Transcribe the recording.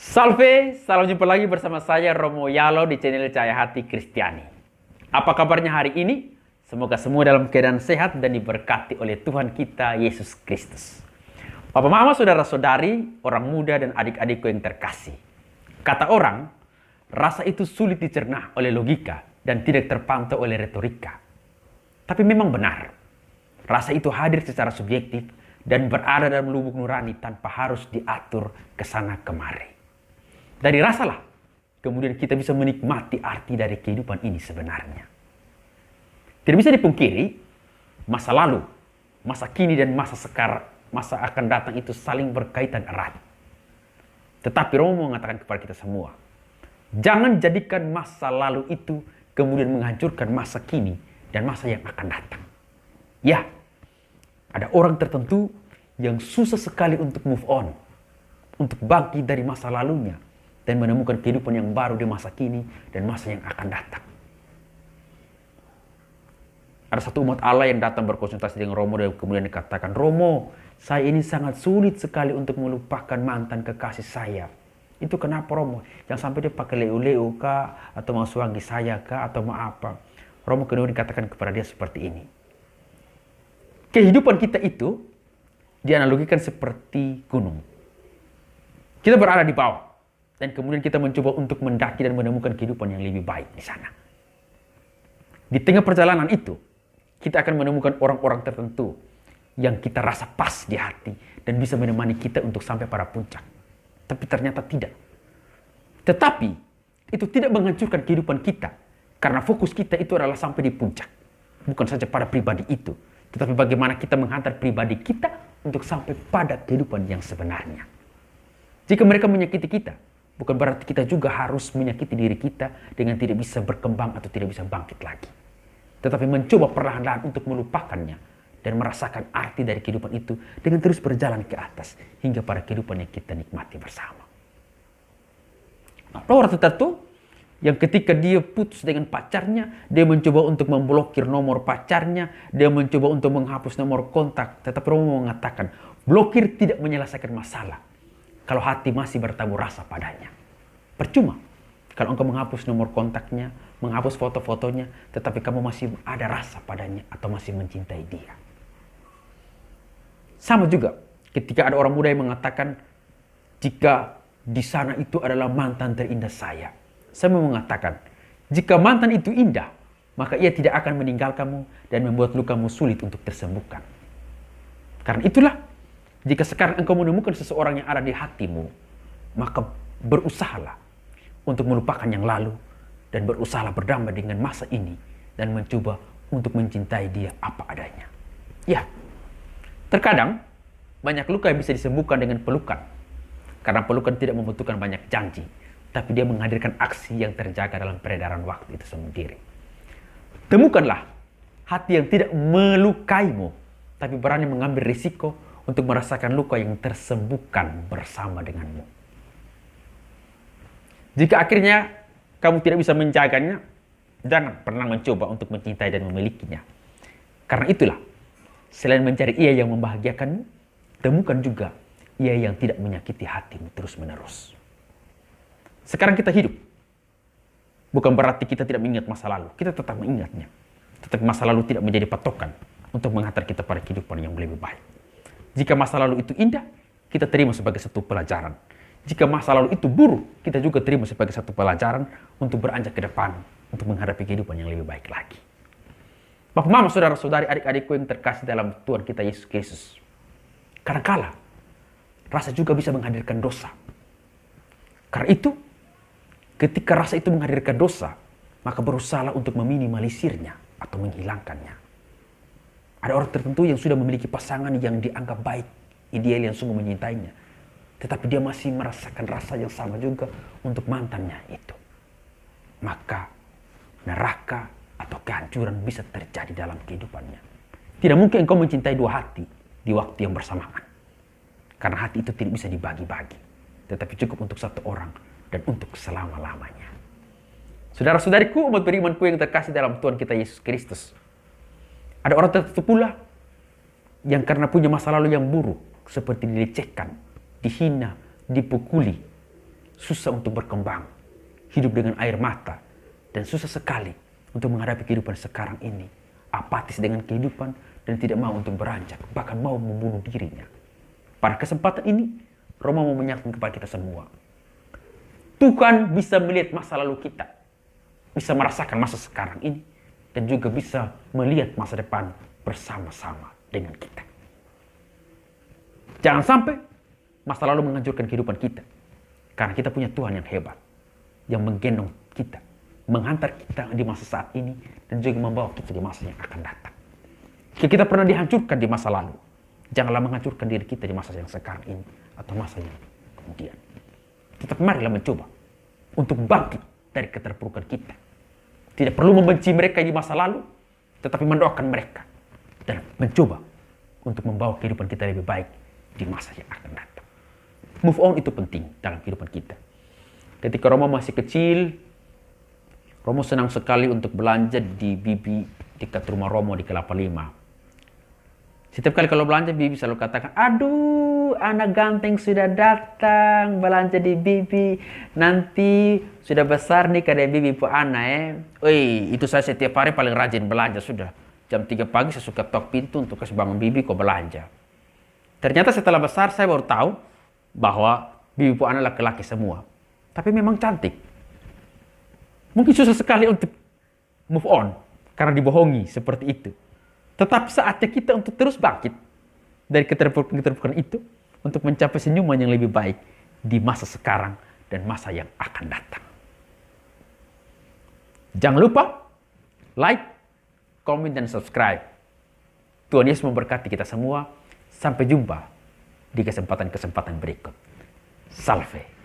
Salve, salam jumpa lagi bersama saya Romo Yalo di channel Cahaya Hati Kristiani. Apa kabarnya hari ini? Semoga semua dalam keadaan sehat dan diberkati oleh Tuhan kita Yesus Kristus. Papa mama, saudara-saudari, orang muda dan adik-adikku yang terkasih. Kata orang, rasa itu sulit dicerna oleh logika dan tidak terpantau oleh retorika. Tapi memang benar, rasa itu hadir secara subjektif dan berada dalam lubuk nurani tanpa harus diatur ke sana kemari. Dari rasalah, kemudian kita bisa menikmati arti dari kehidupan ini sebenarnya. Tidak bisa dipungkiri, masa lalu, masa kini dan masa akan datang itu saling berkaitan erat. Tetapi Romo mengatakan kepada kita semua, jangan jadikan masa lalu itu kemudian menghancurkan masa kini dan masa yang akan datang. Ya, ada orang tertentu yang susah sekali untuk move on, untuk bangkit dari masa lalunya, dan menemukan kehidupan yang baru di masa kini dan masa yang akan datang. Ada satu umat Allah yang datang berkonsultasi dengan Romo dan kemudian dikatakan, Romo, saya ini sangat sulit sekali untuk melupakan mantan kekasih saya. Itu kenapa Romo? Yang sampai dia pakai leu-leu kah? Atau mau suami saya kah? Atau mau apa? Romo kemudian dikatakan kepada dia seperti ini. Kehidupan kita itu dianalogikan seperti gunung. Kita berada di bawah. Dan kemudian kita mencoba untuk mendaki dan menemukan kehidupan yang lebih baik di sana. Di tengah perjalanan itu, kita akan menemukan orang-orang tertentu yang kita rasa pas di hati dan bisa menemani kita untuk sampai pada puncak. Tapi ternyata tidak. Tetapi, itu tidak menghancurkan kehidupan kita. Karena fokus kita itu adalah sampai di puncak. Bukan saja pada pribadi itu, tetapi bagaimana kita menghantar pribadi kita untuk sampai pada kehidupan yang sebenarnya. Jika mereka menyakiti kita, bukan berarti kita juga harus menyakiti diri kita dengan tidak bisa berkembang atau tidak bisa bangkit lagi. Tetapi mencoba perlahan-lahan untuk melupakannya dan merasakan arti dari kehidupan itu dengan terus berjalan ke atas hingga pada kehidupan yang kita nikmati bersama. Orang tertentu yang ketika dia putus dengan pacarnya, dia mencoba untuk memblokir nomor pacarnya, dia mencoba untuk menghapus nomor kontak. Tetapi Romo mengatakan, blokir tidak menyelesaikan masalah kalau hati masih bertabur rasa padanya. Percuma kalau engkau menghapus nomor kontaknya, menghapus foto-fotonya, tetapi kamu masih ada rasa padanya atau masih mencintai dia. Sama juga ketika ada orang muda yang mengatakan, jika di sana itu adalah mantan terindah saya mau mengatakan, jika mantan itu indah, maka ia tidak akan meninggalkanmu dan membuat lukamu sulit untuk tersembuhkan. Karena itulah, jika sekarang engkau menemukan seseorang yang ada di hatimu, maka berusahalah untuk melupakan yang lalu dan berusahalah berdamai dengan masa ini dan mencoba untuk mencintai dia apa adanya. Ya, terkadang banyak luka yang bisa disembuhkan dengan pelukan. Karena pelukan tidak membutuhkan banyak janji, tapi dia menghadirkan aksi yang terjaga dalam peredaran waktu itu sendiri. Temukanlah hati yang tidak melukaimu, tapi berani mengambil risiko untuk merasakan luka yang tersembuhkan bersama denganmu. Jika akhirnya kamu tidak bisa menjaganya, jangan pernah mencoba untuk mencintai dan memilikinya. Karena itulah, selain mencari ia yang membahagiakanmu, temukan juga ia yang tidak menyakiti hatimu terus-menerus. Sekarang kita hidup. Bukan berarti kita tidak mengingat masa lalu. Kita tetap mengingatnya. Tetapi masa lalu tidak menjadi patokan untuk menghantar kita pada kehidupan yang lebih baik. Jika masa lalu itu indah, kita terima sebagai satu pelajaran. Jika masa lalu itu buruk, kita juga terima sebagai satu pelajaran untuk beranjak ke depan, untuk menghadapi kehidupan yang lebih baik lagi. Bapak, mama, saudara-saudari, adik-adikku yang terkasih dalam Tuhan kita Yesus Kristus. Kadangkala, rasa juga bisa menghadirkan dosa. Karena itu, ketika rasa itu menghadirkan dosa, maka berusahalah untuk meminimalisirnya atau menghilangkannya. Ada orang tertentu yang sudah memiliki pasangan yang dianggap baik, ideal, yang sungguh menyintainya. Tetapi dia masih merasakan rasa yang sama juga untuk mantannya itu. Maka neraka atau kehancuran bisa terjadi dalam kehidupannya. Tidak mungkin engkau mencintai dua hati di waktu yang bersamaan. Karena hati itu tidak bisa dibagi-bagi. Tetapi cukup untuk satu orang dan untuk selama-lamanya. Saudara-saudariku, umat berimanku yang terkasih dalam Tuhan kita Yesus Kristus. Ada orang tertentu pula yang karena punya masa lalu yang buruk, seperti dilecehkan, dihina, dipukuli, susah untuk berkembang, hidup dengan air mata, dan susah sekali untuk menghadapi kehidupan sekarang ini. Apatis dengan kehidupan dan tidak mau untuk beranjak, bahkan mau membunuh dirinya. Pada kesempatan ini, Roma mau menyatakan kepada kita semua, Tuhan bisa melihat masa lalu kita, bisa merasakan masa sekarang ini, dan juga bisa melihat masa depan bersama-sama dengan kita. Jangan sampai masa lalu menghancurkan kehidupan kita, karena kita punya Tuhan yang hebat, yang menggendong kita, menghantar kita di masa saat ini, dan juga membawa kita di masa yang akan datang. Jika kita pernah dihancurkan di masa lalu, janganlah menghancurkan diri kita di masa yang sekarang ini, atau masa yang kemudian. Tetapi marilah mencoba untuk bangkit dari keterpurukan kita. Tidak perlu membenci mereka di masa lalu, tetapi mendoakan mereka. Dan mencoba untuk membawa kehidupan kita lebih baik di masa yang akan datang. Move on itu penting dalam kehidupan kita. Ketika Romo masih kecil, Romo senang sekali untuk belanja di Bibi dekat rumah Romo di Kelapa Lima. Setiap kali kalau belanja, Bibi selalu katakan, aduh, anak ganteng sudah datang belanja di Bibi. Nanti sudah besar nih kayak Bibi po anak itu saya setiap hari paling rajin belanja sudah. Jam 3 pagi saya suka tok pintu untuk kasih bangun Bibi kok belanja. Ternyata setelah besar saya baru tahu bahwa Bibi po anak laki-laki semua. Tapi memang cantik. Mungkin susah sekali untuk move on karena dibohongi seperti itu. Tetapi saatnya kita untuk terus bangkit dari keterpurukan itu untuk mencapai senyuman yang lebih baik di masa sekarang dan masa yang akan datang. Jangan lupa like, komen, dan subscribe. Tuhan Yesus memberkati kita semua. Sampai jumpa di kesempatan-kesempatan berikut. Salve.